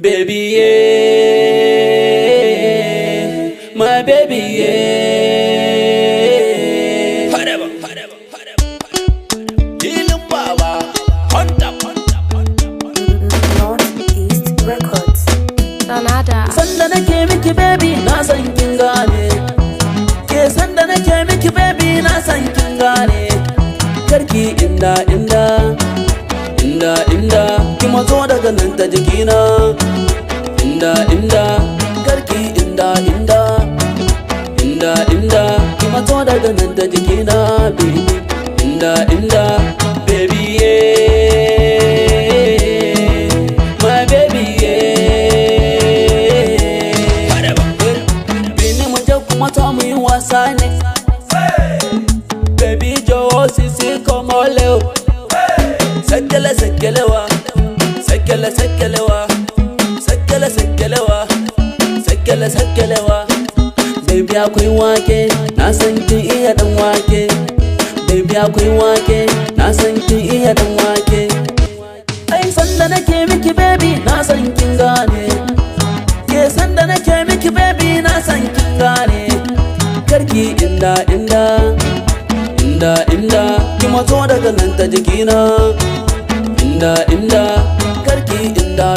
Baby, yeah, my baby, yeah. Healing Baba, Hunter. Northeast Records. Sonata. Sanda nake miki baby, na san kin gane. Ke sanda nake miki baby, na san kin gane. Karki inda, ki mazo daga nan ta jikina. Karki inda, ki mazo daga nan ta jikina, baby. Baby, yeah, my baby, yeah. Bini mu je kuma ta mu yi wasa ne. Baby jọ̀wọ́ sisi como leo. Sekele wa, sekele wa. Baby akwai wake, na san kin iya dan wake. Baby akwai wake, na san kin iya dan wake. Ai sanda nake miki baby, na san kin gane. Ke sanda nake miki baby, na san kin gane. Karki inda, ki mazo daga nan ta jikina. Karki inda,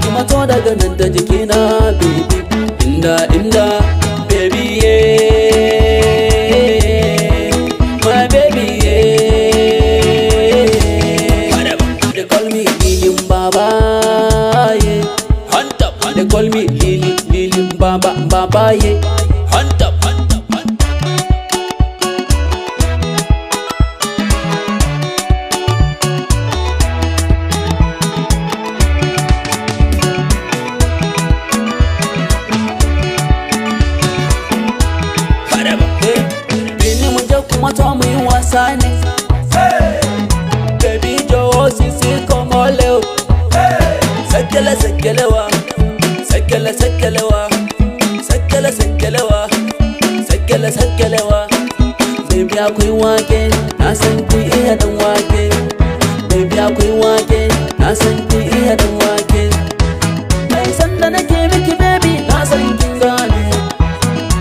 ki mazo daga nan ta jikina, baby. Baby, yeah, my baby, yeah. They call me Lily Baba, yeah. Hunter, they call me Lily Baba, yeah. Hunter. Mata mu yi wasa ne. Baby jọ̀wọ́ sisi como leo. Sekele wa. Baby akwai wake, na san kin iya dan wake. Baby akwai wake, na san kin iya dan wake. Ai sanda nake miki baby, na san kin gane.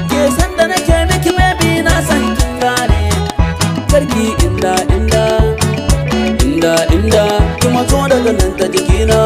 Ke sanda nake miki baby, na san kin gane. Karki inda, ki mazo daga nan ta jikina.